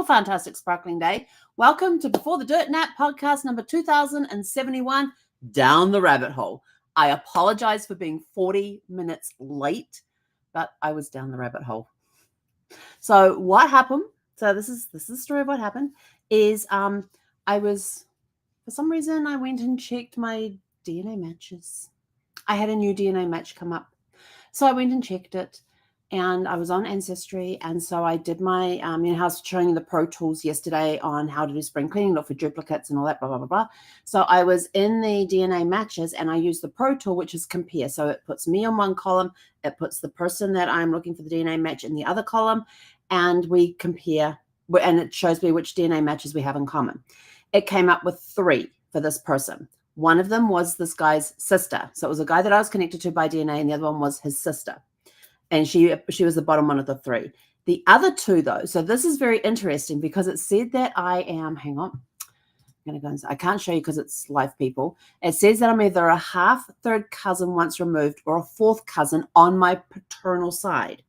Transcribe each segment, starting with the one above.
fantastic sparkling day. Welcome to Before the Dirt Nap podcast number 2071, Down the Rabbit Hole. I apologize for being 40 minutes late, but I was down the rabbit hole. So what happened? So this is the story of what happened is for some reason I went and checked my DNA matches. I had a new DNA match come up. So I went and checked it. And I was on Ancestry, and so I did my, I was showing you the Pro Tools yesterday on how to do spring cleaning, look for duplicates and all that, blah, blah, blah, blah. So I was in the DNA matches, and I used the Pro Tool, which is compare. So it puts me on one column, it puts the person that I'm looking for the DNA match in the other column, and we compare, and it shows me which DNA matches we have in common. It came up with 3 for this person. One of them was this guy's sister. So it was a guy that I was connected to by DNA, and the other one was his sister. And she was the bottom one of the 3. The other 2, though, so this is very interesting because it said that I am, hang on, I'm going to go inside. I can't show you because it's live, people. It says that I'm either a half, third cousin once removed or a fourth cousin on my paternal side.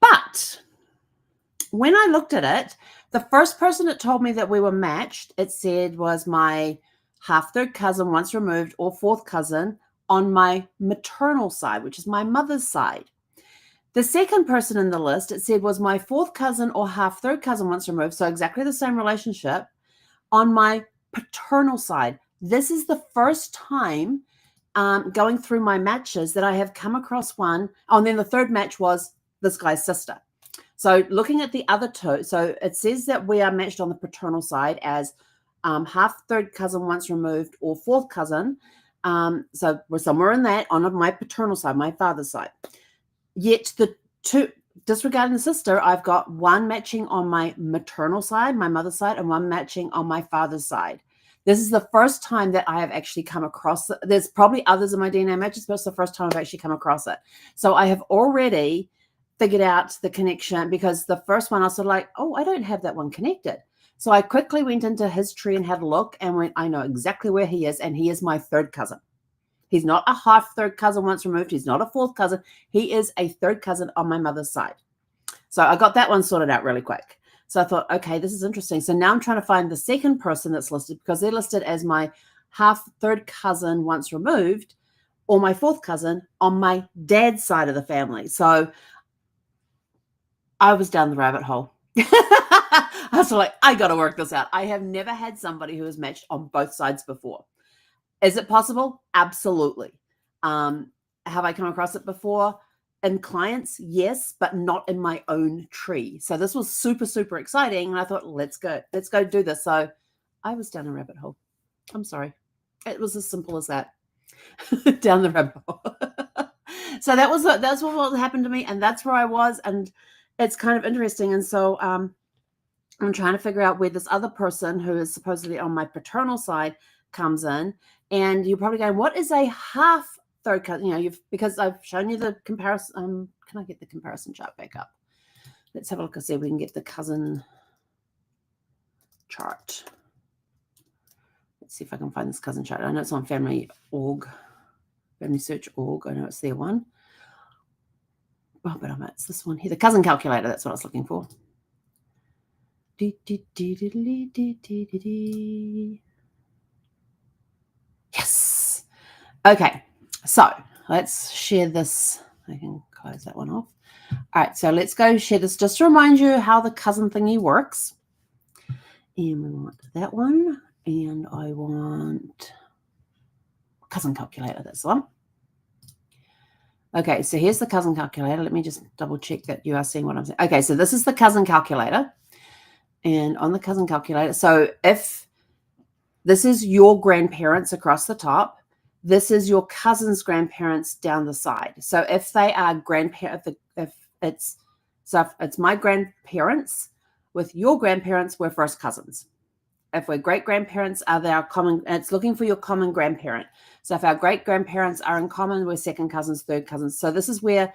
But when I looked at it, the first person that told me that we were matched, it said was my half, third cousin once removed or fourth cousin on my maternal side, which is my mother's side. The second person in the list, it said, was my fourth cousin or half third cousin once removed, so exactly the same relationship, on my paternal side. This is the first time going through my matches that I have come across one. Oh, and then the third match was this guy's sister. So looking at the other 2, so it says that we are matched on the paternal side as half third cousin once removed or fourth cousin. So we're somewhere in that on my paternal side, my father's side. Yet the 2, disregarding the sister, I've got one matching on my maternal side, my mother's side, and one matching on my father's side. This is the first time that I have actually come across it. There's probably others in my DNA matches, but it's the first time I've actually come across it. So I have already figured out the connection because the first one I was sort of like, oh, I don't have that one connected. So I quickly went into his tree and had a look and went, I know exactly where he is, and he is my third cousin. He's not a half third cousin once removed. He's not a fourth cousin. He is a third cousin on my mother's side. So I got that one sorted out really quick. So I thought, okay, this is interesting. So now I'm trying to find the second person that's listed because they're listed as my half third cousin once removed or my fourth cousin on my dad's side of the family. So I was down the rabbit hole. I was like, I got to work this out. I have never had somebody who has matched on both sides before. Is it possible? Absolutely. Have I come across it before in clients? Yes, but not in my own tree. So this was super, super exciting. And I thought, let's go do this. So I was down a rabbit hole. I'm sorry. It was as simple as that. Down the rabbit hole. So that's what happened to me. And that's where I was. And it's kind of interesting. And so, I'm trying to figure out where this other person who is supposedly on my paternal side comes in. And you're probably going, what is a half third cousin? Because I've shown you the comparison. Can I get the comparison chart back up? Let's have a look and see if we can get the cousin chart. Let's see if I can find this cousin chart. I know it's on family search org. I know it's there one. Oh, but it's this one here. The cousin calculator. That's what I was looking for. Yes. Okay. So let's share this. I can close that one off. All right. So let's go share this just to remind you how the cousin thingy works. And we want that one. And I want cousin calculator. That's the one. Okay. So here's the cousin calculator. Let me just double check that you are seeing what I'm saying. Okay. So this is the cousin calculator. And on the cousin calculator, so if this is your grandparents across the top, this is your cousin's grandparents down the side. So if they are grandparents, if it's my grandparents with your grandparents, we're first cousins. If we're great grandparents, are they our common? It's looking for your common grandparent. So if our great grandparents are in common, we're second cousins, third cousins. So this is where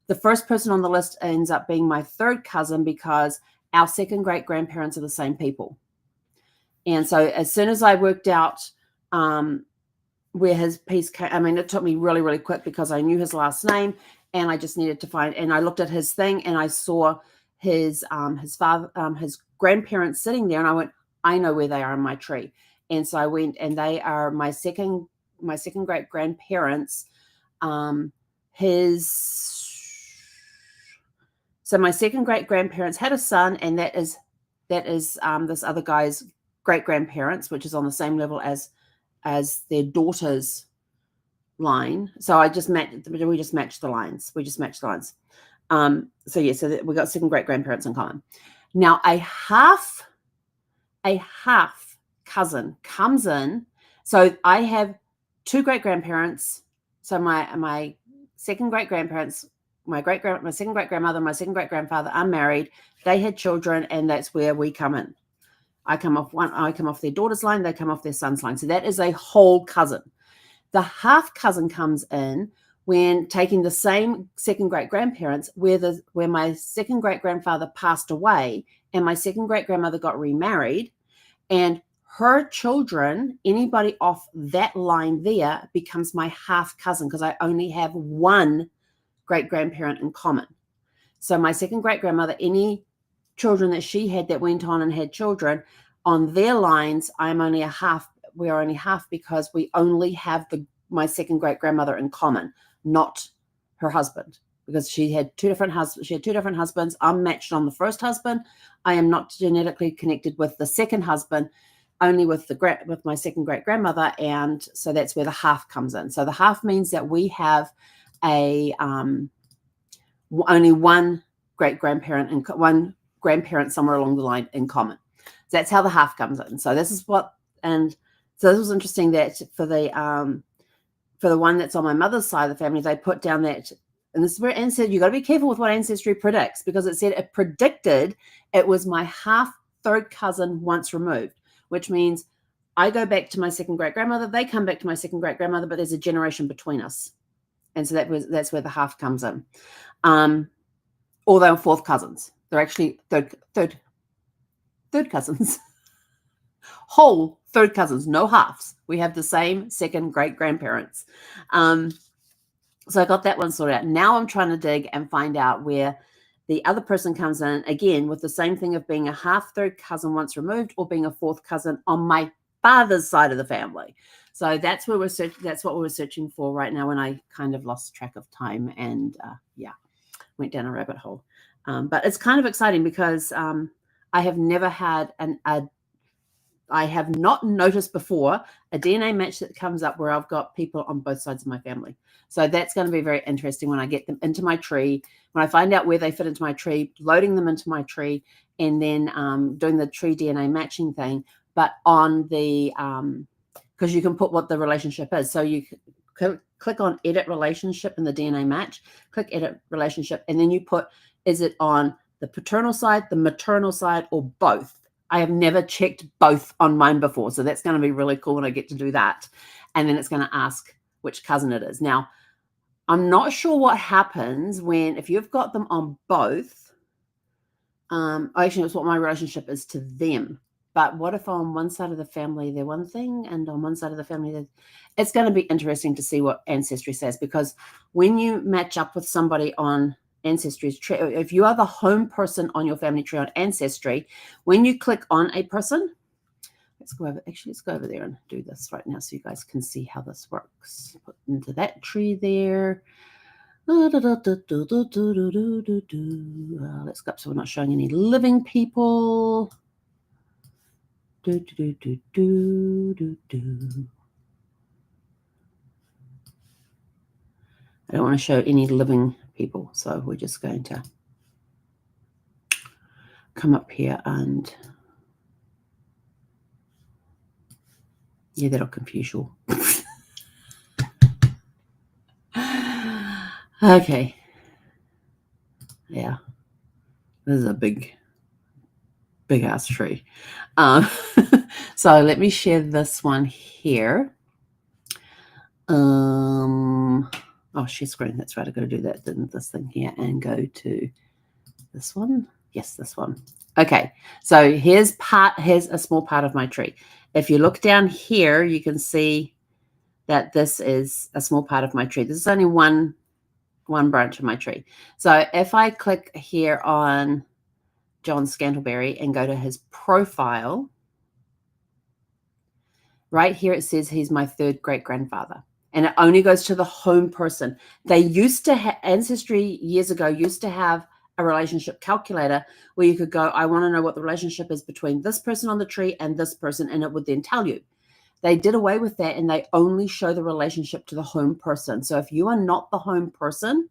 the first person on the list ends up being my third cousin because our second great grandparents are the same people. And so as soon as I worked out where his piece came, it took me really, really quick because I knew his last name and I just needed to find, and I looked at his thing and I saw his father, his grandparents sitting there, and I went, I know where they are in my tree. And so I went, and they are my second great grandparents. So my second great grandparents had a son, and that is this other guy's great grandparents, which is on the same level as their daughter's line. So we just matched the lines. So we got second great grandparents in common. Now a half cousin comes in. So I have two great grandparents. So my second great grandparents, my second great grandmother, my second great grandfather are married. They had children, and that's where we come in. I come off their daughter's line, they come off their son's line. So that is a whole cousin. The half cousin comes in when taking the same second great grandparents, where my second great grandfather passed away and my second great grandmother got remarried, and her children, anybody off that line there, becomes my half cousin, because I only have one great grandparent in common. So my second great grandmother, any children that she had that went on and had children on their lines, we're only half, because we only have my second great grandmother in common, not her husband, because she had two different husbands. I'm matched on the first husband. I am not genetically connected with the second husband, only with my second great grandmother. And so that's where the half comes in. So the half means that we have only one great grandparent and one grandparent somewhere along the line in common. So that's how the half comes in. So this was interesting that for the one that's on my mother's side of the family, they put down that, and this is where Anne said, you got to be careful with what Ancestry predicts, because it predicted it was my half third cousin once removed, which means I go back to my second great grandmother, they come back to my second great grandmother, but there's a generation between us. And so that's where the half comes in. Or they're fourth cousins. They're actually third cousins. Whole third cousins, no halves. We have the same second great grandparents. So I got that one sorted out. Now I'm trying to dig and find out where the other person comes in, again, with the same thing of being a half third cousin once removed, or being a fourth cousin on my father's side of the family. So that's what we're searching for right now, when I kind of lost track of time and went down a rabbit hole. But it's kind of exciting, because I have never had I have not noticed before a DNA match that comes up where I've got people on both sides of my family. So that's going to be very interesting when I get them into my tree, when I find out where they fit into my tree, loading them into my tree, and then doing the tree DNA matching thing. But on the, because you can put what the relationship is. So you click on edit relationship in the DNA match, click edit relationship, and then you put, is it on the paternal side, the maternal side, or both? I have never checked both on mine before. So that's going to be really cool when I get to do that. And then it's going to ask which cousin it is. Now, I'm not sure what happens if you've got them on both. Actually, it's what my relationship is to them. But what if on one side of the family they're one thing, and on one side of the family it's going to be interesting to see what Ancestry says, because when you match up with somebody on Ancestry's tree, if you are the home person on your family tree on Ancestry, when you click on a person, let's go over there and do this right now so you guys can see how this works. Put into that tree there. Let's go up so we're not showing any living people. I don't want to show any living people, so we're just going to come up here and that'll confuse you. Okay. Yeah. This is a big ass tree. So let me share this one here. Share screen. That's right. I got to do that. This thing here and go to this one. Yes, this one. Okay. So here's a small part of my tree. If you look down here, you can see that this is a small part of my tree. This is only one branch of my tree. So if I click here on John Scantlebury and go to his profile, right here it says he's my third great-grandfather. And it only goes to the home person. They used to have, Ancestry years ago used to have a relationship calculator where you could go, I want to know what the relationship is between this person on the tree and this person, and it would then tell you. They did away with that, and they only show the relationship to the home person. So if you are not the home person,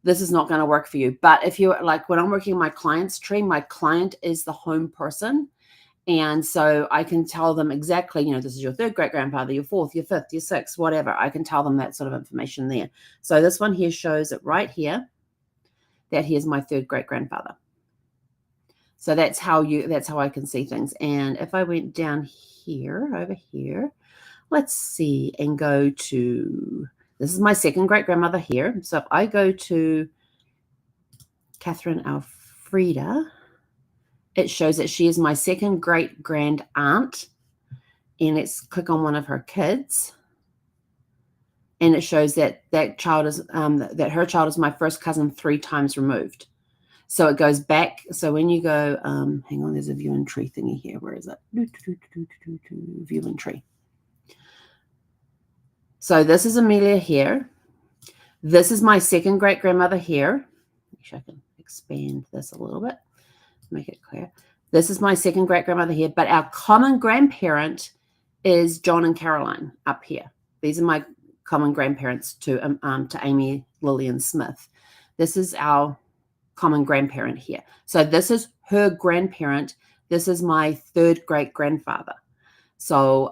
this is not going to work for you. But if you, like when I'm working my client's tree, my client is the home person. And so I can tell them exactly, you know, this is your third great-grandfather, your fourth, your fifth, your sixth, whatever. I can tell them that sort of information there. So this one here shows it right here that he is my third great-grandfather. So that's how I can see things. And if I went down here, over here, let's see, and go to, this is my second great-grandmother here. So if I go to Catherine Alfreda, it shows that she is my second great-grand aunt. And let's click on one of her kids. And it shows that that child is, that her child is my first cousin 3 times removed. So it goes back. So when you go, hang on, there's a viewing tree thingy here. Where is it? Viewing tree. So this is Amelia here. This is my second great-grandmother here. Actually, I can expand this a little bit, make it clear. This is my second great-grandmother here, but our common grandparent is John and Caroline up here. These are my common grandparents to Amy Lillian Smith. This is our common grandparent here. So this is her grandparent. This is my third great-grandfather. So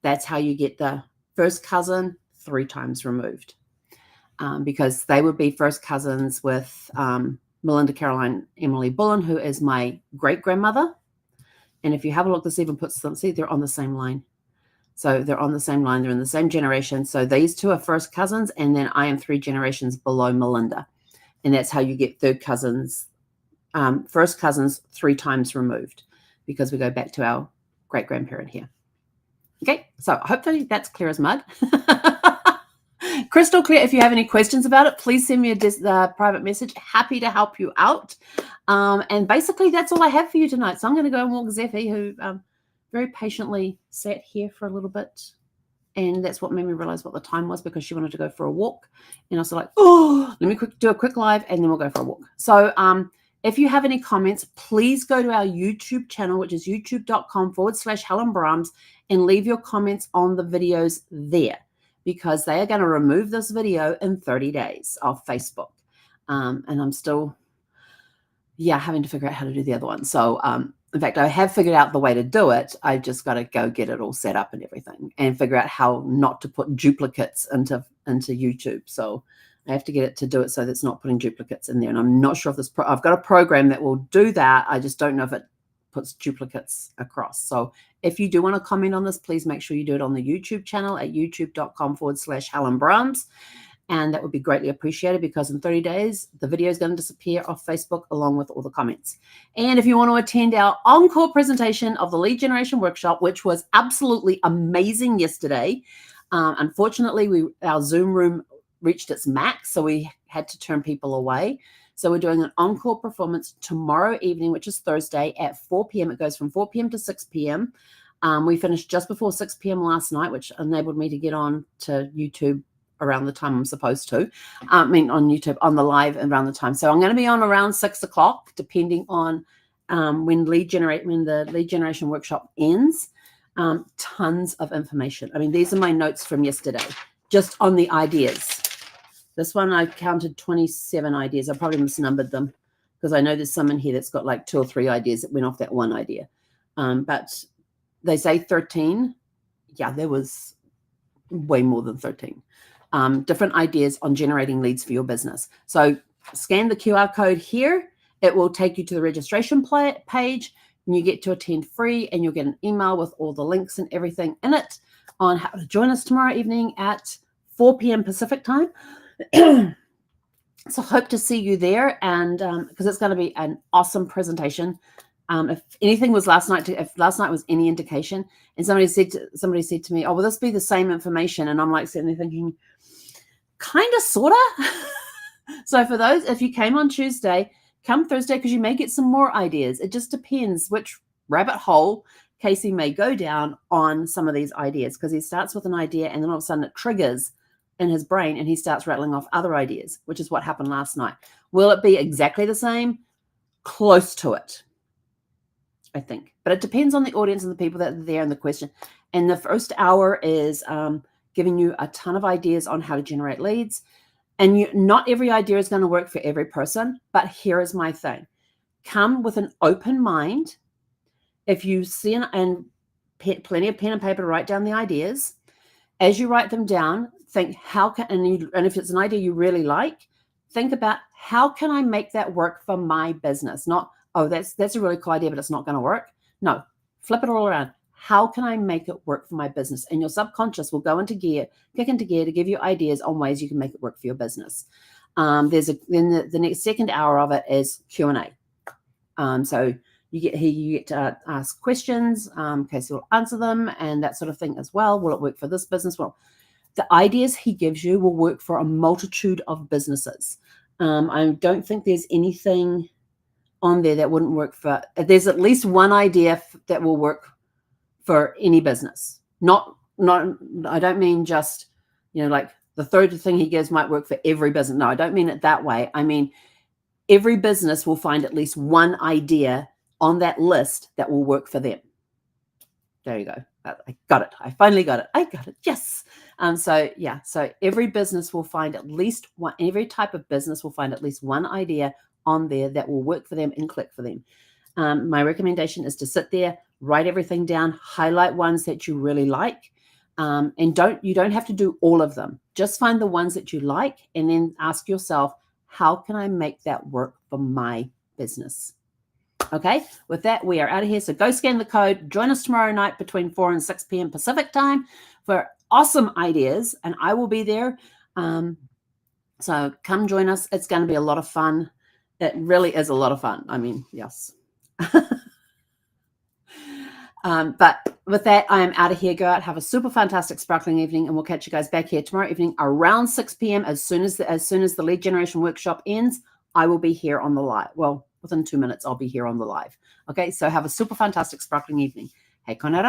that's how you get the first cousin 3 times removed, because they would be first cousins with Melinda Caroline Emily Bullen, who is my great-grandmother. And if you have a look, this even puts them, see, they're on the same line. So they're on the same line. They're in the same generation. So these two are first cousins, and then I am 3 generations below Melinda. And that's how you get third cousins, first cousins 3 times removed, because we go back to our great-grandparent here. Okay, so hopefully that's clear as mud. Crystal clear. If you have any questions about it, please send me a private message. Happy to help you out. And basically, that's all I have for you tonight. So I'm going to go and walk Zeffie, who very patiently sat here for a little bit. And that's what made me realize what the time was, because she wanted to go for a walk. And I was like, oh, let me do a quick live, and then we'll go for a walk. So if you have any comments, please go to our YouTube channel, which is youtube.com/Helen Brahms, and leave your comments on the videos there, because they are going to remove this video in 30 days off Facebook. And I'm still, having to figure out how to do the other one. So, in fact, I have figured out the way to do it. I just got to go get it all set up and everything, and figure out how not to put duplicates into YouTube. So I have to get it to do it so that it's not putting duplicates in there. And I'm not sure if this, I've got a program that will do that. I just don't know if it puts duplicates across. So if you do want to comment on this, please make sure you do it on the YouTube channel at youtube.com/Helen Brahms. And that would be greatly appreciated, because in 30 days, the video is going to disappear off Facebook along with all the comments. And if you want to attend our encore presentation of the Lead Generation Workshop, which was absolutely amazing yesterday, unfortunately, our Zoom room reached its max, so we had to turn people away. So we're doing an encore performance tomorrow evening, which is Thursday at 4 p.m. It goes from 4 p.m. to 6 p.m. We finished just before 6 p.m. last night, which enabled me to get on to YouTube around the time I'm supposed to. On YouTube, on the live around the time. So I'm going to be on around 6 o'clock, depending on when the Lead Generation Workshop ends. Tons of information. I mean, these are my notes from yesterday, just on the ideas. This one, I counted 27 ideas. I probably misnumbered them, because I know there's some in here that's got like 2 or 3 ideas that went off that one idea. But they say 13. Yeah, there was way more than 13. Different ideas on generating leads for your business. So scan the QR code here. It will take you to the registration page, and you get to attend free, and you'll get an email with all the links and everything in it on how to join us tomorrow evening at 4 p.m. Pacific time. So hope to see you there, and because it's going to be an awesome presentation. If anything was last night, if last night was any indication, and somebody said to me, "Oh, will this be the same information?" And I'm like sitting there thinking, kind of, sort of. So for those, if you came on Tuesday, come Thursday, because you may get some more ideas. It just depends which rabbit hole Casey may go down on some of these ideas, because he starts with an idea and then all of a sudden it triggers in his brain and he starts rattling off other ideas, which is what happened last night. Will it be exactly the same? Close to it, I think. But it depends on the audience and the people that are there and the question. And the first hour is giving you a ton of ideas on how to generate leads. And not every idea is going to work for every person, but here is my thing. Come with an open mind. If you see plenty of pen and paper to write down the ideas, as you write them down, think and if it's an idea you really like, think about how can I make that work for my business? Not, oh, that's a really cool idea, but it's not going to work. No, flip it all around. How can I make it work for my business? And your subconscious will go into gear, kick into gear to give you ideas on ways you can make it work for your business. Then the next second hour of it is Q&A. So you get to ask questions. Casey will answer them and that sort of thing as well. Will it work for this business? Well, the ideas he gives you will work for a multitude of businesses. I don't think there's anything on there that wouldn't work for. There's at least one idea that will work for any business. Not. I don't mean just, like the third thing he gives might work for every business. No, I don't mean it that way. I mean, every business will find at least one idea on that list that will work for them. There you go. I got it. I finally got it. I got it. Yes. So every business will find at least one, every type of business will find at least one idea on there that will work for them and click for them. My recommendation is to sit there, write everything down, highlight ones that you really like. And you don't have to do all of them. Just find the ones that you like and then ask yourself, how can I make that work for my business? Okay, with that, we are out of here. So go scan the code. Join us tomorrow night between 4 and 6 p.m. Pacific time for awesome ideas, and I will be there. So come join us. It's going to be a lot of fun. It really is a lot of fun. I mean, yes. But with that, I am out of here. Go out, have a super fantastic, sparkling evening, and we'll catch you guys back here tomorrow evening around 6 p.m. As soon as the lead generation workshop ends, I will be here on the live. Well, within 2 minutes, I'll be here on the live. Okay, so have a super fantastic, sparkling evening. Hey, Conrad.